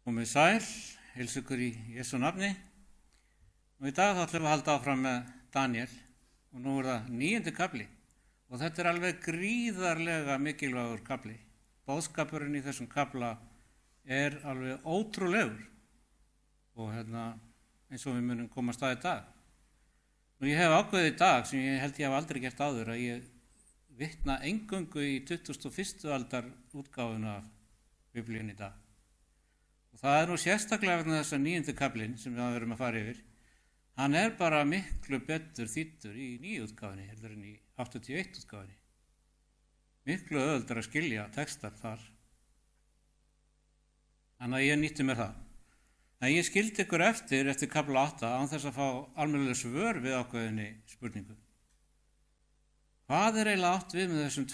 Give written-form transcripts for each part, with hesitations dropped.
Komið sæl, heilsa ykkur í Jesú nafni. Og í dag þá ætlum við að halda áfram með Daniel og nú það 9. kafli og þetta alveg gríðarlega mikilvægur kafli. Boðskapurinn í þessum kafla alveg ótrúlegur og eins og við munum komast að í dag. Og ég hef ákveðið í dag sem ég held ég hef aldrei gert áður að ég vitna eingöngu í 21. aldar útgáfuna af Biblíunni í dag. Og það nú sérstaklega vegna þess að 9. kaflinn sem við verum að fara yfir, hann bara miklu betur þýddur í 9. útgáfunni heldur en í 81. útgáfunni. Miklu auðveldara að skilja textar þar. Þannig að ég nýtti mér það. En ég skildi ykkur eftir kafla 8 án þess að fá almennilega svör við ákveðinni spurningu. Hvað eiginlega átt við með þessum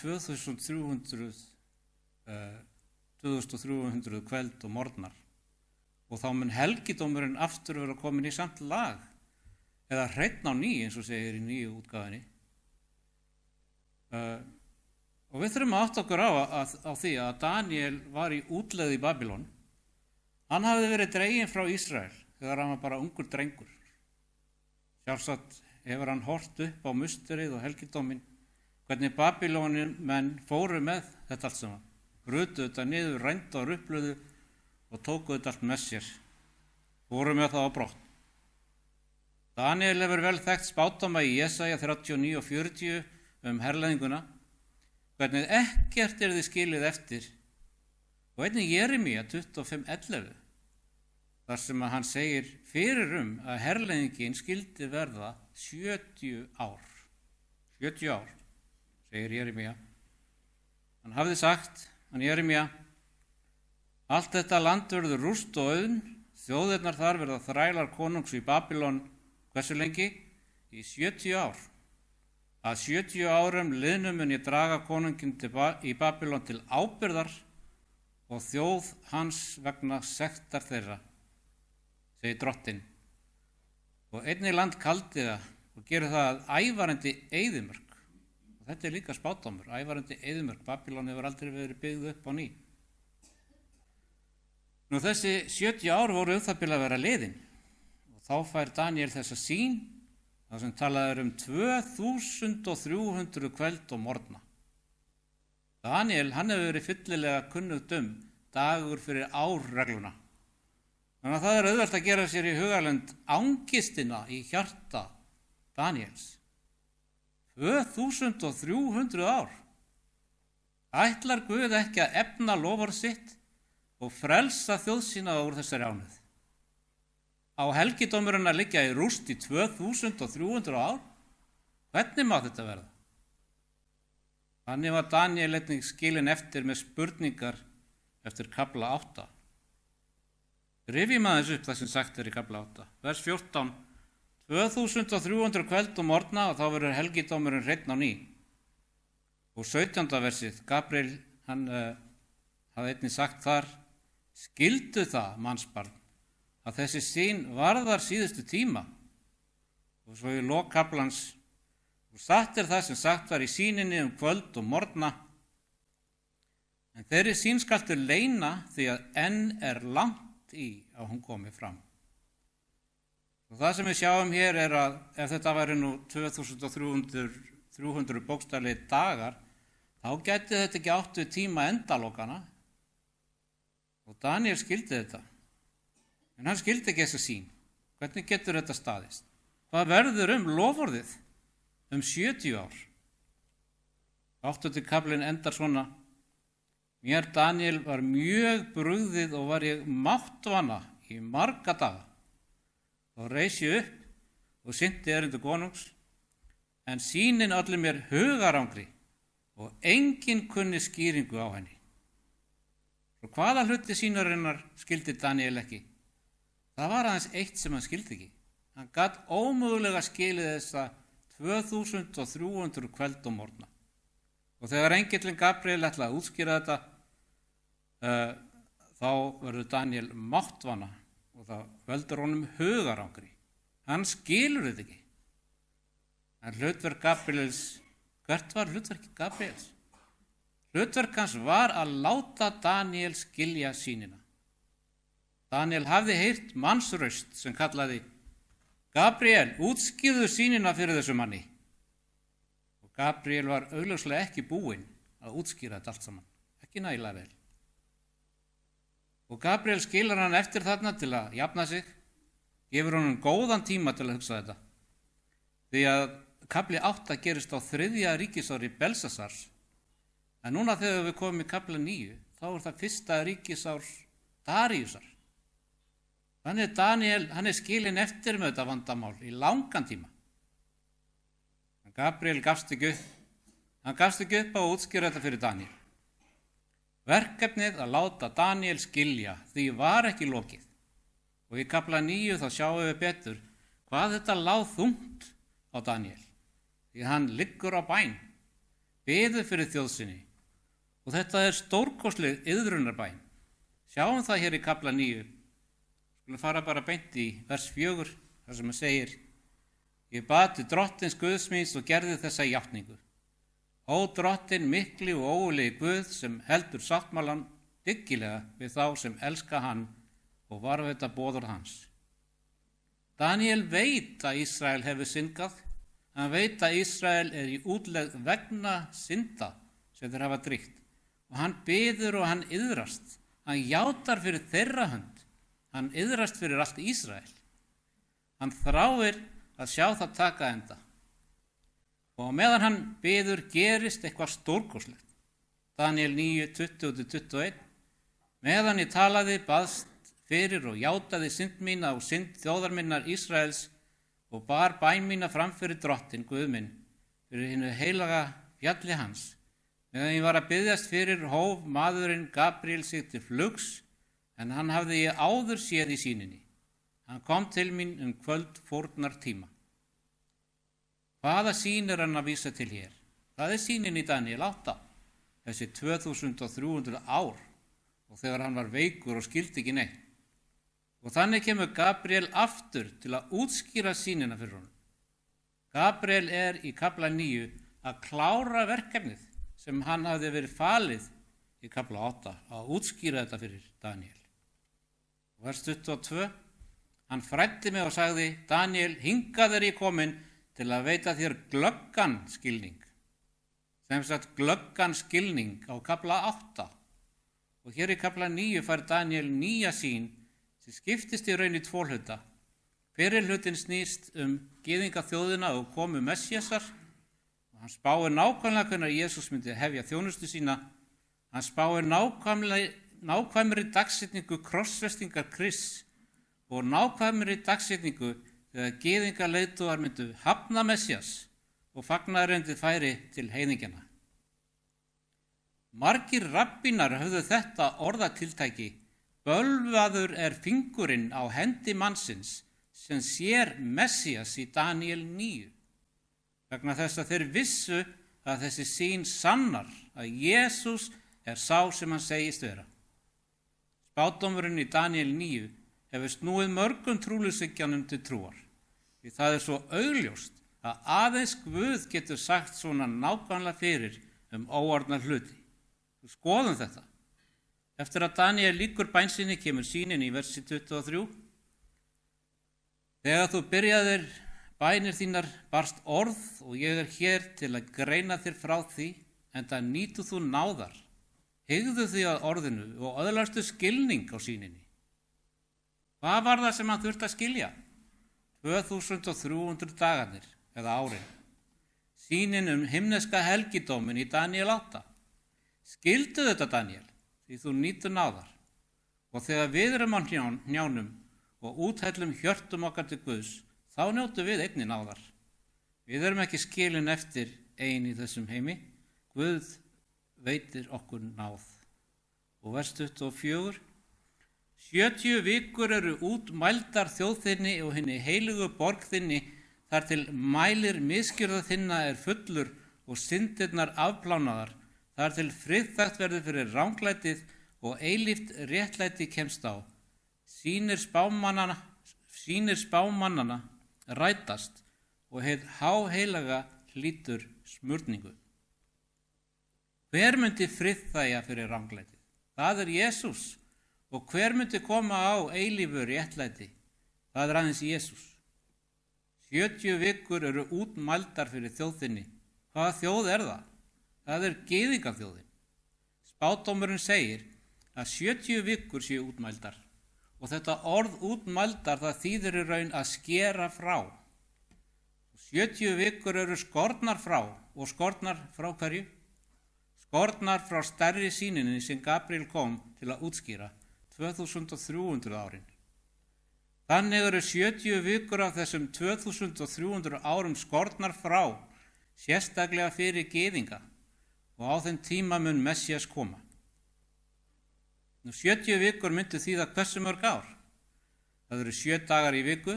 2300 kveld og morgnar? Og þá mun helgidómurinn aftur vera komin í samt lag eða hreinn á ný eins og segir í 9. útgáfunni. Og við þurfum að átta okkur á því að Daniel var í útlegð í Babylon. Hann hafði verið dreginn frá Ísrael þegar hann var bara ungur drengur. Sjálfsagt hefur hann hort upp á musterið og helgidóminn, hvernig Babylónin menn fóru með þetta allt saman. Brutu þetta niður, rændu og rupluðu og tóku þetta allt með sér. Fóru með það á brott. Daniel hefur vel þekkt spádóma í Jesaja 39 og 40 herleiðinguna, hvernig ekkert þið skilið eftir, og einnig Jeremía 25:11, þar sem að hann segir fyrir að herleiðingin skildi verða 70 ár. 70 ár, segir Jeremía. Hann hafði sagt, hann Jeremía, allt þetta land verður rúst og auðn, þjóðirnar þar verða þrælar konungs í Babylon, hversu lengi? Í 70 ár. Að 70 árum liðnum mun ég draga konunginn í Babylon til ábyrgðar og þjóð hans vegna sektar þeirra, segir drottinn. Og einnig land kaldi það og gerir það að ævarandi eyðimörk. Og þetta líka spádómur, ævarandi eyðimörk. Babylon hefur aldrei verið byggð upp á ný. Nú þessi 70 ár voru það bil að vera liðin og þá fær Daniel þessa sýn þar sem talað 2300 kveld og morgna. Daniel, hann hefur verið fyllilega kunnugt dagur fyrir árregluna. Þannig að það auðvelt að gera sér í hugarlund angistina í hjarta Daniels. 2300 ár. Ætlar Guð ekki að efna loforð sitt og frelsa þjóð sína úr þessari ánauð? Á helgidómurinn að liggja í rúst í 2300 ár? Hvernig má þetta verða? Þannig var Daniel einnig skilinn eftir með spurningar eftir kafla 8. Rifjum aðeins upp það sem sagt í kafla 8. Vers 14. 2300 kveld og morgna og þá verður helgidómurinn hreinn á ný. Og 17. versið, Gabriel, hann hafði einnig sagt þar, skildu það, mannsbarn, að þessi sýn varðar síðustu tíma. Og svo í lok kaflans, og satt það sem sagt var í sýninni kvöld og morgna, en þeirri sýn skaltu leyna því að enn langt í að hún komi fram. Og það sem við sjáum hér að ef þetta væri nú 2300 bókstaflegir dagar, þá gæti þetta ekki átt við tíma endalokana. Og Daniel skildi þetta. En hann skildi ekki þessa sýn. Hvernig getur þetta staðist? Hvað verður loforðið 70 ár? 8. kaflinn endar svona. Mér Daniel var mjög brugðið og var ég máttvana í marga daga. Þá reis ég upp og sinnti erindi konungs, en sýnin olli mér hugarangri og enginn kunni skýringu á henni. Og hvaða hluti sýnarinnar skildi Daniel ekki? Það var aðeins eitt sem hann skildi ekki. Hann gat ómögulega skilið þessa 2300 kveld og morgna. Og þegar engillinn Gabriel ætlaði að útskýra þetta, þá verður Daniel máttvana og það veldur honum hugarangri. Hann skilur þetta ekki. En hlutverk Gabriels, hvert var hlutverk Gabriels? Hlutverk hans var að láta Daniel skilja sýnina. Daniel hafði heyrt mannsraust sem kallaði: Gabriel, útskýrðu sýnina fyrir þessu manni. Og Gabriel var augljóslega ekki búinn að útskýra þetta allt saman, ekki nægilega vel. Og Gabriel skilar hann eftir þarna til að jafna sig, gefur honum góðan tíma til að hugsa þetta. Því að kafli 8 gerist á 3. ríkisári Belsasars, en núna þegar við komum í kafla 9, þá er það 1. ríkisár Daríusar. Þannig Daniel, hann er skilinn eftir með þetta vandamál í langan tíma. En Gabriel gafst ekki upp. Hann gafst ekki upp á að útskýra þetta fyrir Daniel. Verkefnið að láta Daniel skilja því var ekki lokið. Og í kafla 9 þá sjáum við betur hvað þetta lá þungt á Daniel. Því hann liggur á bæn, biður fyrir þjóðsinni. Og þetta er stórkostleg iðrunarbæn. Sjáum það hér í kafla 9. Skulum fara bara beint í vers 4, þar sem segir: Ég bað til drottins Guðs míns og gerði þessa játningu. Ó drottin mikli og ógurlegi Guð sem heldur sáttmálann dyggilega við þá sem elska hann og varðveita boðorð hans. Daniel veit að Ísrael hefur syndgað. Hann veit að Ísrael er í útlegð vegna synda sem þeir hafa drýgt. Og hann biður og hann iðrast. Hann játar fyrir þeirra hönd. Hann iðrast fyrir allt Ísrael. Hann þráir að sjá það taka enda. Og meðan hann biður gerist eitthvað stórkostlegt. Daniel 9, 20-21. Meðan ég talaði, baðst fyrir og játaði synd mína og synd þjóðar minnar Ísraels og bar bæn mína fram fyrir drottin Guð minn, fyrir hinu heilaga fjalli hans. Meðan ég var að biðjast fyrir hóf maðurinn Gabriel sig til flugs, en hann hafði ég áður séð í sýninni. Hann kom til mín kvöld fórnar tíma. Hvaða sýn er hann að vísa til hér? Það er sýnin í Daniel 8, þessi 2300 ár, og þegar hann var veikur og skildi ekki neitt. Og þannig kemur Gabriel aftur til að útskýra sýnina fyrir honum. Gabriel er í kafla 9 að klára verkefnið sem hann hafði verið falið í kafla 8 að útskýra þetta fyrir Daniel. Og vers 22, hann fræddi mig og sagði: Daniel, hingað er ég komin til að veita þér glöggan skilning. Sem sagt glöggan skilning á kafla 8. Og hér í kafla 9 fær Daniel nýja sýn sem skiptist í raun í 2 hluta. Fyrri hlutin snýst gyðinga þjóðina og komu Messíasar. Og hann spáir nákvæmlega hvernig Jesús myndi hefja þjónustu sína. Hann spáir nákvæmri dagsetningu krossfestingar Krists og nákvæmri dagsetningu þegar gyðinga leiðtogar myndu hafna Messías og fagnaðarerindið færi til heiðingjana. Margir rabbínar höfðu þetta orðatiltæki: bölvaður er fingurinn á hendi mannsins sem sér Messías í Daniel 9. Vegna þess að þeir vissu að þessi sýn sannar að Jesús er sá sem hann segist vera. Spádómurinn í Daniel 9 hefur snúið mörgum trúleysingjum til trúar. Því það er svo augljóst að aðeins Guð getur sagt svona nákvæmlega fyrir óorðna hluti. Skoðum þetta. Eftir að Daniel lýkur bæn sinni kemur sýnin í versi 23. Þegar þú byrjaðir bænir þínar barst orð og ég er hér til að greina þér frá því, enda nýtu þú náðar. Hygðu því að orðinu og öðlastu skilning á sýninni. Hvað var það sem hann þurfti að skilja? 2300 dagarnir eða árin. Sýnin himneska helgidómin í Daniel 8. Skildu þetta, Daniel, því þú nýtur náðar. Og þegar við erum á hnjánum og úthellum hjörtum okkar til Guðs, þá njótum við einnig náðar. Við erum ekki skilin eftir ein í þessum heimi. Guð veitir okkur náð. Og vers 24. 70 vikur eru útmældar þjóð þinni og hinni heiligu borg þinni, þar til mælir misgjörða þinna er fullur og syndirnar afplánaðar, þar til friðþægt verður fyrir ranglætið og eilíft réttlæti kemst á. Sýnir spámannana rætast og heið háheilaga hlýtur smurningu. Hver myndi friðþægja fyrir ranglætið? Það er Jesús. Og hver myndi koma á eilífu réttlæti? Það aðeins Jesús. 70 vikur eru útmældar fyrir þjóðinni. Hvaða þjóð það? Það gyðingaþjóðin. Spádómurinn segir að 70 vikur séu útmældar og þetta orð útmældar það þýðir í raun að skera frá. 70 vikur eru skornar frá og skornar frá hverju? Skornar frá stærri sýninni sem Gabriel kom til að útskýra 2300 árin. Þannig eru 70 vikur af þessum 2300 árum skornar frá, sérstaklega fyrir gyðinga og á þeim tíma mun Messías koma. 70 vikur myndu þýða hversu mörg ár? Það eru 7 dagar í viku,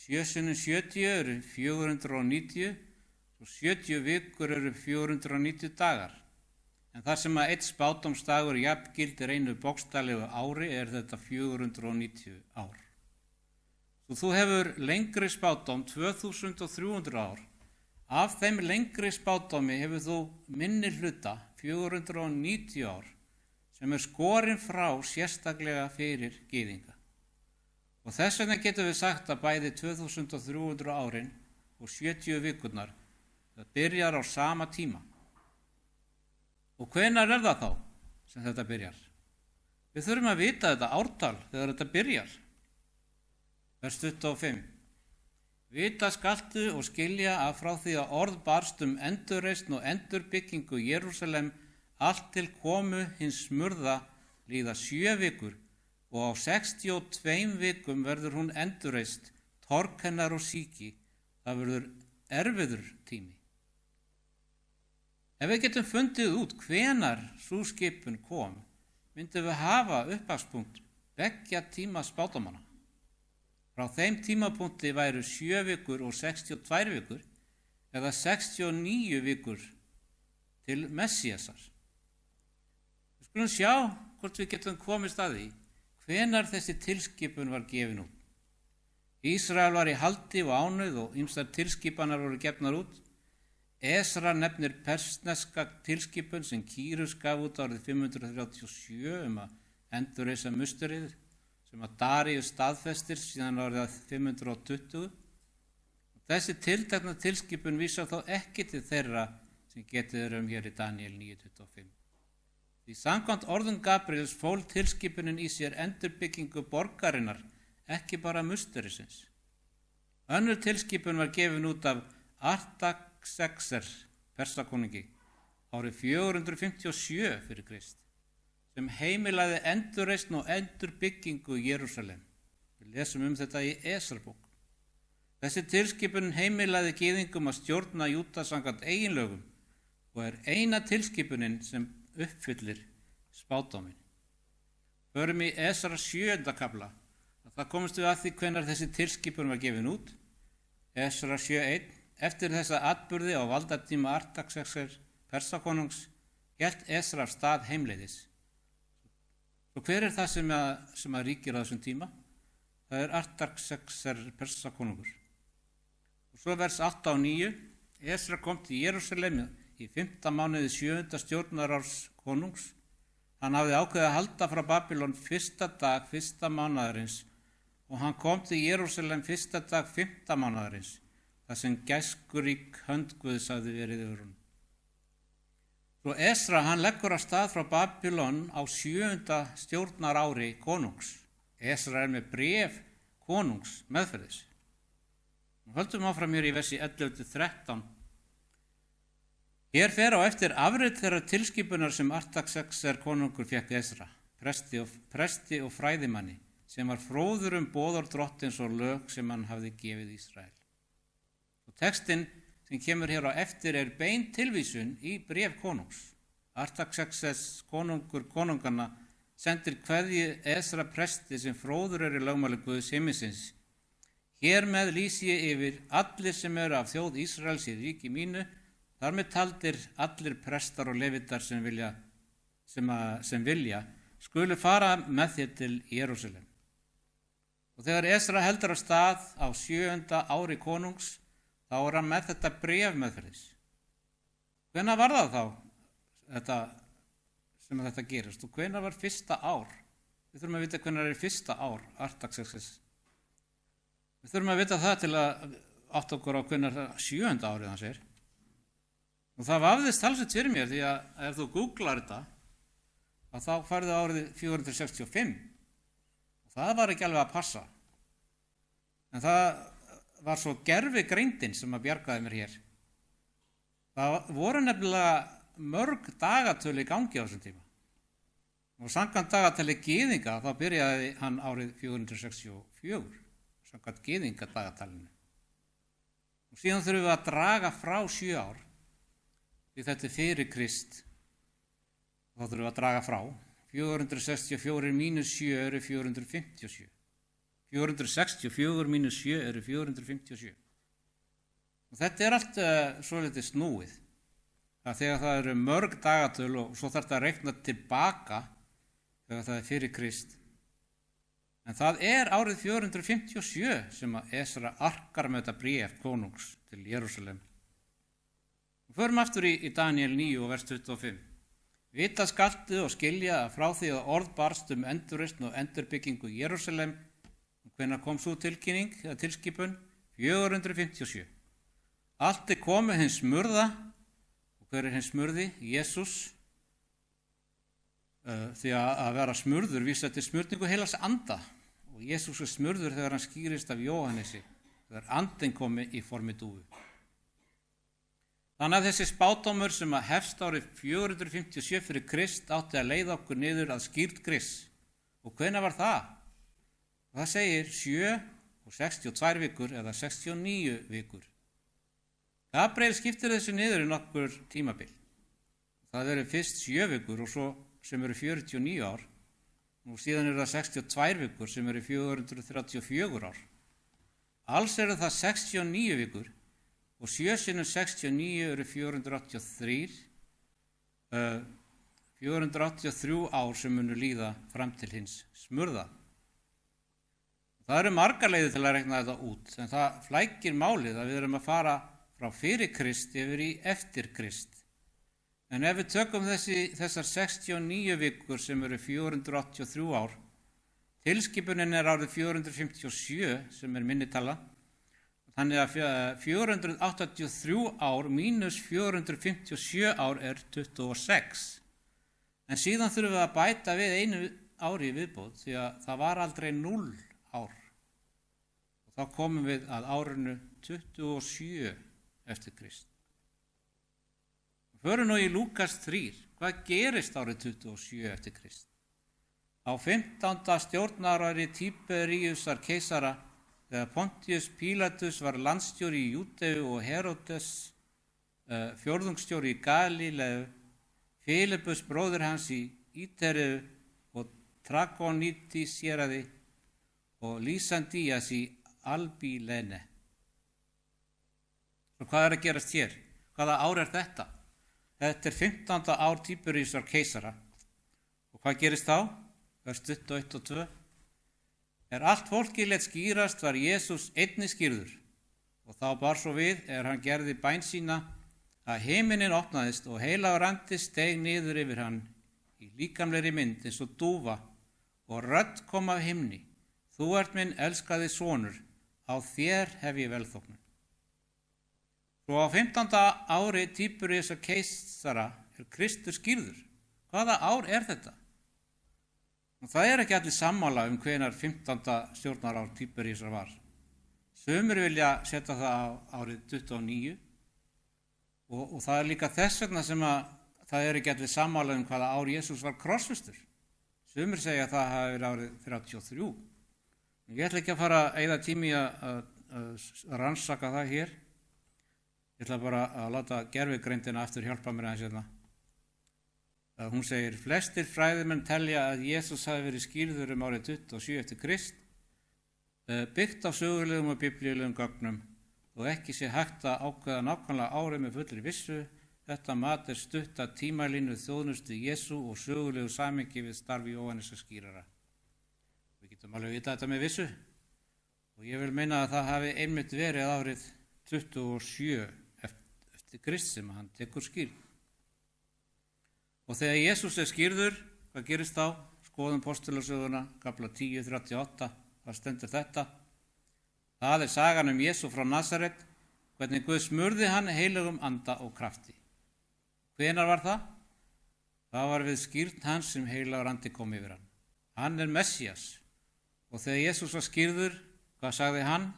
7 sinnum 70 eru 490 og 70 vikur eru 490 dagar. En þar sem að einn spádómsdagur jafngildir einu bókstaflegu ári þetta 490 ár. Svo þú hefur lengri spádóm 2300 ár. Af þeim lengri spádómi hefur þú minni hluta 490 ár sem skorin frá sérstaklega fyrir gyðinga. Og þess vegna getum við sagt að bæði 2300 árin og 70 vikurnar það byrjar á sama tíma. Og hvenær það þá sem þetta byrjar? Við þurfum að vita þetta ártal þegar þetta byrjar. Vers 25. Vita skaltu og skilja að frá því að orð barst endurreisn og endurbyggingu Jerúsalem allt til komu hins smurða líða 7 vikur og á 62 vikum verður hún endurreist, torg hennar og síki, það verður erfiður tími. Ef við getum fundið út hvenar sú skipun kom, myndum við hafa upphafspunkt beggja tíma spádómanna. Frá þeim tímapunkti væru 7 vikur og 62 vikur eða 69 vikur til Messíasar. Við skulum sjá hvort við getum komist að því hvenar þessi tilskipun var gefin út. Ísrael var í haldi og ánauð og ýmsar tilskipanar voru gefnar út. Esra nefnir persneska tilskipun sem Kýrus gaf út árið 537 að endurreisa musterið sem að Daríus staðfestir síðan árið 520. Þessi tiltekna tilskipun vísar þó ekki til þeirra sem getið hér í Daniel 9:25. Því samkvæmt orðum Gabriels fól tilskipunin í sér endurbyggingu borgarinnar, ekki bara musterisins. Önnur tilskipun var gefin út af Artaxerxes Persakonungi árið 457 fyrir Krist sem heimilaði endurreisn og endurbyggingu Jerúsalem. Við lesum þetta í Esra-bók. Þessi tilskipun heimilaði gyðingum að stjórna Júda samkvæmt eiginlögum og eina tilskipunin sem uppfyllir spádóminn. Förum í Esra 7. kafla. Það komumst við að því hvenær þessi tilskipun var gefin út. Esra 7:1. Eftir þessa atburði á valdatíma Artaxerxes Persakonungs hélt Esra af stað heimleiðis. Og hver það sem að ríkir á þessum tíma? Það Artaxerxes Persakonungur. Og svo vers 8 og 9. Esra kom til Jerúsalem í 5. mánuði 7. stjórnarárs konungs. Hann hafði ákveðið að halda frá Babylon 1. dag 1. mánaðarins og hann kom til Jerúsalem 1. dag 5. mánaðarins, þar sem gæskurík hönd Guðs hafði verið yfir honum. Svo Esra hann leggur af stað frá Babylon á 7. stjórnarári konungs. Esra með bréf konungs meðferðis. Höldum áfram hér í versi 11-13. Hér fer á eftir afrit þeirra tilskipunar sem Artaxerxes konungur fékk Esra, presti og fræðimanni, sem var fróður boðorð drottins og lög sem hann hafði gefið Ísrael. Og textinn sem kemur hér á eftir bein tilvísun í bréf konungs. Artaxerxes konungur konunganna sendir kveðju Esra presti sem fróður í lögmáli Guðs himminsins. Hér með lýsi ég yfir allir sem eru af þjóð Ísraels í ríki mínu, þar með taldir allir prestar og levitar sem vilja skulu fara með þér til Jerúsalem. Og þegar Esra heldur af stað á 7. ári konungs, þá hann með þetta bréf meðferðis. Hvenær var það þá þetta gerist og hvenær var 1. ár Við þurfum að vita hvenær fyrsta ár Artaxerxes. Við þurfum að vita það til að átta okkur á hvenær 7. árið hans er. Og það vafðist talsvert fyrir mér, því að ef þú googlar þetta, að þá færðu árið 465. Og það var ekki alveg að passa. En það var svo gervigreindin sem að bjargaði mér hér. Það voru nefnilega mörg dagatölu í gangi á þessum tíma. Og samkvæmt dagatali gyðinga þá byrjaði hann árið 464, samkvæmt gyðingadagatalinu. Og síðan þurfum við að draga frá 7 ár, því þetta er fyrir Krist. Þá þurfum við að draga frá. 464 mínus 7 eru 457. 464 mínus 7 eru 457. Og þetta er allt svolítið snúið. Þegar það eru mörg dagatöl og svo þarf það að reikna tilbaka þegar það er fyrir Krist. En það er árið 457 sem að Esra arkar með þetta bréf konungs til Jerúsalem. Og förum aftur í Daniel 9 og vers 25. Vita skaltu og skilja að frá því að orð barst endurreisn og endurbyggingu í Jerúsalem, hvenær kom svo tilkynning eða tilskipun? 457. Allt er komið hins smurða. Og hver er hins smurði? Jesús. Því að vera smurður vísar til smurningu heilags anda. Og Jesús er smurður þegar hann skýrist af Jóhannesi, þegar andinn komi í formi dúfu. Þannig að þessi spádómur sem að hefst árið 457 fyrir Krist átti að leiða okkur niður að skýrt Krists. Og hvenær var það? Það segir 7 og 62 vikur eða 69 vikur. Gabriel skiptir þessu niður í nokkur tímabil. Það eru fyrst 7 vikur og svo sem eru 49 ár. Og síðan eru það 62 vikur sem eru 434 ár. Alls eru það 69 vikur og 7 sinnum 69 eru 483. 483 ár sem munu líða fram til hins smurða. Það eru margar leiðir til að reikna þetta út, en það flækir málið að við erum að fara frá fyrir Krist yfir í eftir Krist. En ef við tökum þessar 69 vikur sem eru 483 ár, tilskipunin er árið 457 sem er minnitala, þannig að 483 ár mínus 457 ár er 26. En síðan þurfum við að bæta við einu ári í viðbót því að það var aldrei 0 ár. Og þá komum við að árinu 27 eftir Krist. Förum nú í Lúkas 3. Hvað gerist árið 27 eftir Krist? Á 15. stjórnarári Tíberíusar keisara, þegar Pontius Pílatus var landstjóri í Júdeu og Heródes fjórðungsstjóri í Galíleu, Filippus bróðir hans í Ítereu og Trakonítís héraði og Lýsandías í Albílene. Og hvað er að gerast hér? Hvaða ár er þetta? Þetta er 15. ár Tíberíusar keisara. Og hvað gerist þá? Vers 21 og 2. Allt fólkið lét skýrast var Jesús einnig skýrður. Og þá bar svo við, hann gerði bæn sína, að himinin opnaðist og heilagur andi steig niður yfir hann í líkamlegri mynd eins og dúfa og rödd kom af himni. Þú ert minn elskaði sonur, á þér hef ég velþóknun. Svo á 15. ári Tíberíusar keisara Kristur skýrður. Hvaða ár er þetta? Og það er ekki allir sammála hvenær 15. stjórnarár Tíberíusar var. Sumir vilja setja það á árið 29 og það er líka þess vegna sem að það er ekki allir sammála hvaða ár Jesús var krossfestur. Sumir segja að það hafi verið árið 33. Ég ætla ekki að fara að eyða tími að rannsaka það hér. Ég ætla bara að láta gervigreindina aftur hjálpa mér aðeins hérna. Hún segir, flestir fræðimenn telja að Jesús hafi verið skýrður árið 27 eftir Krist, byggt á sögulegum og biblíulegum gögnum og ekki sé hægt að ákveða nákvæmlega árið með fullri vissu. Þetta mat er stutt að tímalínu þjónustu Jesú og sögulegu samhengi við starfi Jóhannesar skýrara. Við getum alveg vita þetta með vissu og ég vil meina að það hafi einmitt verið árið 27 eftir Krist sem hann tekur skýrð. Og þegar Jesús er skýrður, hvað gerist þá? skoðum postulasöguna, kapla 10:38, þar stendur þetta. Það er sagan Jesú frá Nasaret, hvernig Guð smurði hann heilugum anda og krafti. Hvenær var það? Það var við skírn hans sem heilagur andi kom yfir hann. Hann er Messías. Og þegar Jesús var skírður, hvað sagði hann?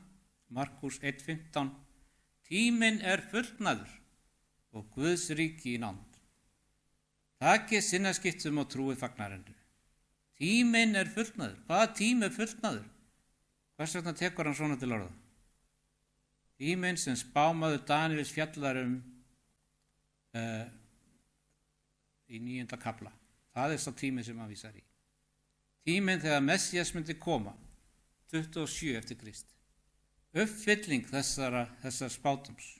Markús 1:15. Tíminn er fullnaður og Guðs ríki í nánd. Takið sinnaskiptum og trúið fagnarendu. Tíminn er fullnaður. Hvaða tími er fullnaður? Hvers vegna tekur hann svona til orða? Tíminn sem spámaður Daníels fjallar í 9. kapla. Það er sá tími sem hann vísar í. Tíminn þegar Messías myndi koma, 27 eftir Krist. Uppfylling þessar spátums.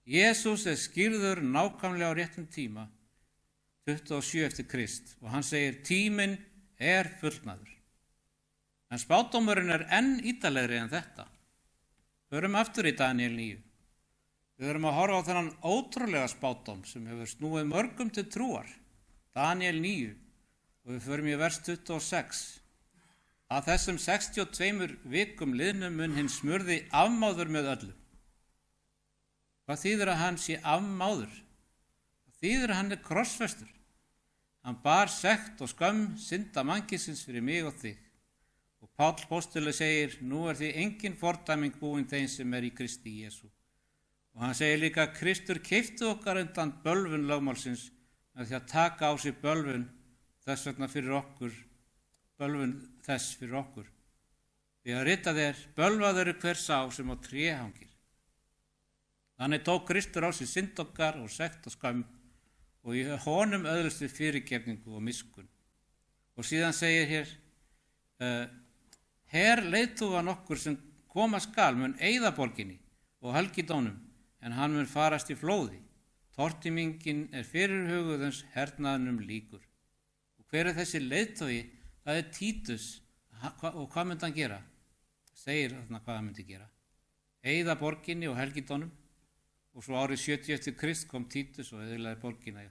Jesús er skírður nákvæmlega á réttum tíma, 27 eftir Krist, og hann segir tíminn er fullnaður. En spátdómurinn er enn ítalegri en þetta. Förum aftur í Daniel 9. Við erum að horfa á þennan ótrúlega spátdóm sem hefur snúið mörgum til trúar. Daniel 9 og við förum í vers 26. Að þessum 62 vikum liðnum mun hinn smurði afmáður með öllu. Hvað þýðir að hann sé afmáður? Það þýðir að hann er krossfestur. Hann bar sekt og skömm synda mannkynsins fyrir mig og þig. Og Páll postuli segir, nú er því engin fordæming búin þeim sem er í Kristi Jesú. Og hann segir líka að Kristur keypti okkar undan bölvun lögmálsins með því að taka á sig bölvun þess vegna fyrir okkur, bölvun þess fyrir okkur. Því að ritað er, bölvaður hver sá sem á tré hangir. Þannig tók Kristur á sig synd okkar og sekt og skömm og í honum öðlust við fyrirgefningu og miskunn. Og síðan segir hér, her leiðtoga nokkur sem koma skal mun eyða borginni og helgidónum, en hann mun farast í flóði. Tortímingin er fyrirhuguðans hernaðnum líkur. Og hver er þessi leiðtogi? Það er Títus. Og hvað myndi hann gera? Segir þarna hvað hann myndi gera. Eyða borginni og helgidónum. Og svo árið 70 eftir Krist kom Títus og eyðilaði borgina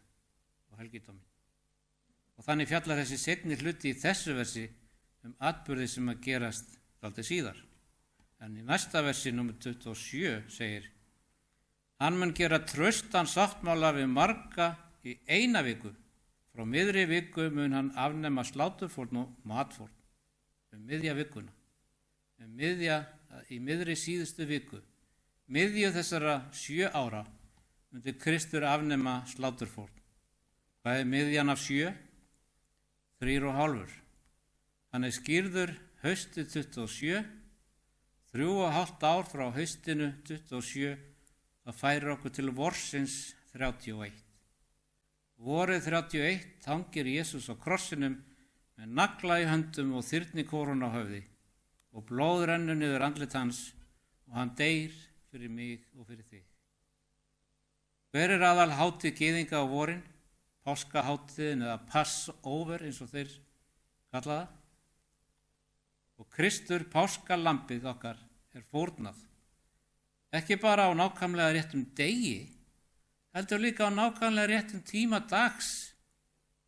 og helgidómin. Og þannig fjallar þessi seinni hluti í þessu versi atburði sem að gerast dálítið síðar. En í næsta versi, nr. 27, segir hann mun gera traustan sáttmála við marga í eina viku. Frá miðri viku mun hann afnema sláturfórn og matfórn. Miðja vikuna. Í miðri síðustu viku. Miðju þessara 7 ára myndi Kristur afnema sláturfórn. Hvað er miðjan af 7? 3,5. Hann er skírður haustið 27, 3,5 ár frá haustinu 27, það færir okkur til vorsins 31. Vorið 31 hangir Jesús á krossinum með nagla í höndum og þyrnikórun á höfði og blóð rennur niður andlit hans og hann deyr fyrir mig og fyrir þig. Hver er aðal hátíð gyðinga á vorin? Páskahátíðin eða Passover eins og þeir kalla það. Og Kristur, páskalambið okkar, er fórnað. Ekki bara á nákvæmlega réttum degi, heldur líka á nákvæmlega réttum tíma dags.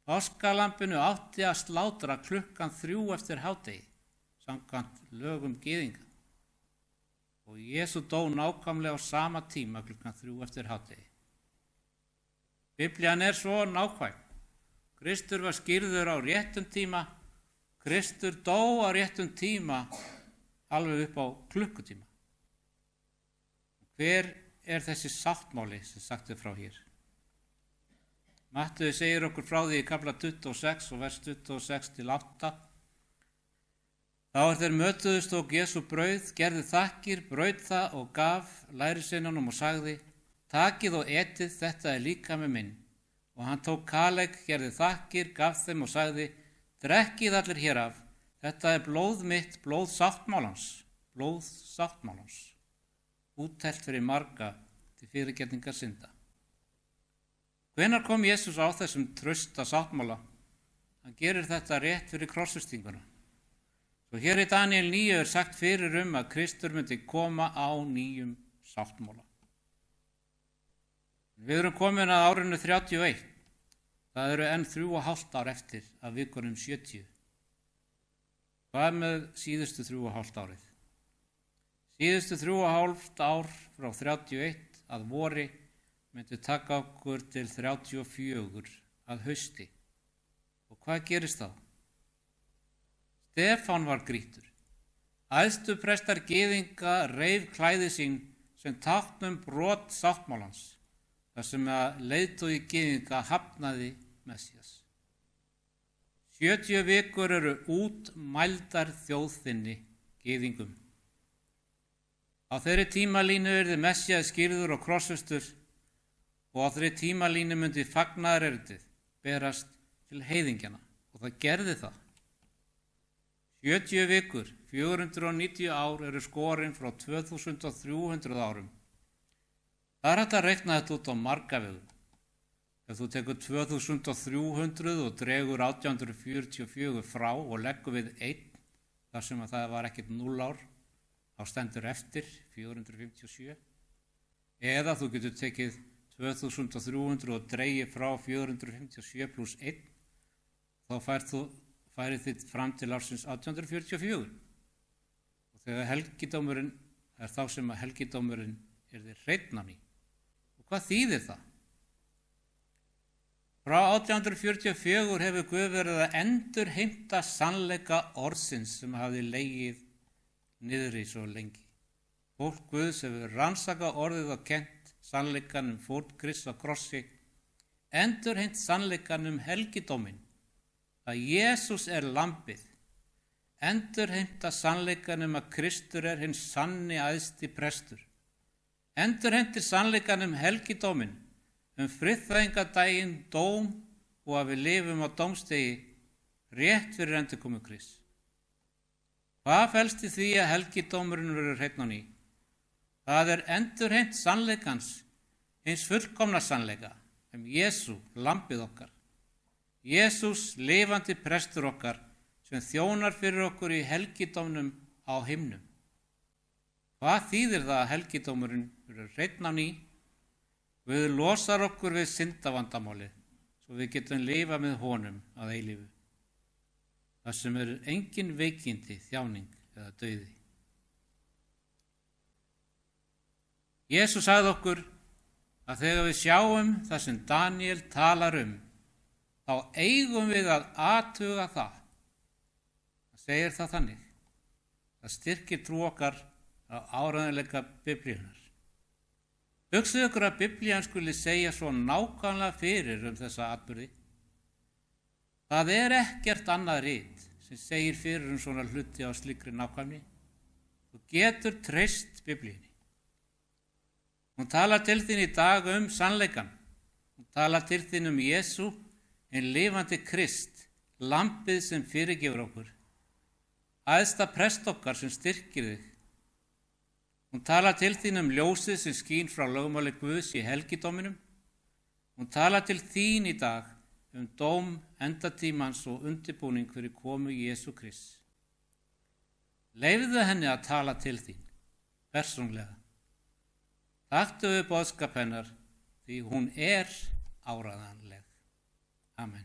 Páskalambinu átti að slátra klukkan 3 eftir hádegi, samkvæmt lögum gyðinga. Og Jesú dó nákvæmlega á sama tíma klukkan 3 eftir hádegi. Biblían er svo nákvæm. Kristur var skírður á réttum tíma. Kristur dó á réttum tíma alveg upp á klukkutíma. Hver er þessi sáttmáli sem sagt er frá hér? Matteus segir okkur frá því í kapla 26 og vers 26-8. Þá þeir mötuðust og Jesú brauð, gerði þakkir, braut það og gaf lærisveinunum og sagði, takið og etið, þetta er líkami minn. Og hann tók kalegg, gerði þakkir, gaf þeim og sagði, drekkið allir hér af, þetta er blóð mitt, blóð sáttmálans, úttelt fyrir marga til fyrirgefningar synda. Hvenær kom Jesús á þessum trausta sáttmála? Hann gerir þetta rétt fyrir krossfestinguna. Svo hér í Daniel 9 er sagt fyrir að Kristur myndi koma á nýjum sáttmála. Við erum komin að árinu 31 Það eru enn 3,5 ár eftir af vikunum 70. Hvað með síðustu 3,5 árið? Síðustu 3,5 ár frá 31 að vori myndi taka okkur til 34 að hausti. Og hvað gerist þá? Stefán var grýttur. Æðstu prestar gyðinga reif klæði sín sem tákn brot sáttmálans, þar sem að leiðtogi gyðinga hafnaði Messías. 70 vikur eru útmældar þjóðþinni gyðingum. Á þeirri tímalínu yrði Messías skírður og krossfestur og á þeirri tímalínu myndi fagnaðarerindið berast til heiðingjana og það gerði það. 70 vikur, 490 ár eru skorin frá 2300 árum. Það hægt að reikna þetta út á marga vegu. Ef þú tekur 2300 og dregur 1844 frá og leggur við 1, þar sem að það var ekkert 0 ár, þá stendur eftir 457. Eða þú getur tekið 2300 og dregið frá 457 pluss 1, þá færið þitt fram til ársins 1844. Og þegar helgidómurinn er þá sem að helgidómurinn yrði hreinn á ný. Og hvað þýðir það? Frá 1844 hefur Guð verið að endurheimta sannleika orðsins sem hafði legið niðri svo lengi. Fólk Guðs hefur rannsakað orðið og kennt sannleikanum fórn Krists á krossi, endurheimt sannleikanum helgidóminn, að Jesús er lambið, endurheimta sannleikanum að Kristur er hinn sanni æðsti prestur, endurheimti sannleikanum helgidóminn, friðþægingadaginn, dóm og að við lifum á dómstegi rétt fyrir endurkomu Krists. Hvað felst í því að helgidómurinn verður hreinn á ný? Það er endurheimt sannleikans, hins fullkomna sannleika, Jesú, lambið okkar. Jesús, lifandi prestur okkar, sem þjónar fyrir okkur í helgidómnum á himnum. Hvað þýðir það að helgidómurinn verður hreinn á ný? Guð losar okkur við syndavandamálið, svo við getum lifað með honum að eilífu. Það sem eru engin veikindi, þjáning eða dauði. Jesús sagði okkur að þegar við sjáum það sem Daniel talar þá eigum við að athuga það. Það segir það þannig. Það styrkir trú okkar á áreiðanleika Biblíunnar. Hugsið ykkur að Biblían skuli segja svo nákvæmlega fyrir þessa atburði. Það er ekkert annað rit sem segir fyrir svona hluti á slíkri nákvæmni. Þú getur treyst Biblíunni. Hún talar til þín í dag sannleikann. Hún talar til þín Jesú, hinn lifandi Krist, lambið sem fyrirgefur okkur, æðsta prest okkar sem styrkir þig. Hún talar til þín ljósið sem skín frá lögmáli Guðs í helgidóminum. Hún talar til þín í dag dóm endatímans og undirbúning fyrir komu Jesú Krists. Leyfðu henni að tala til þín, persónlega. Taktu við boðskap hennar, því hún er áreiðanleg. Amen.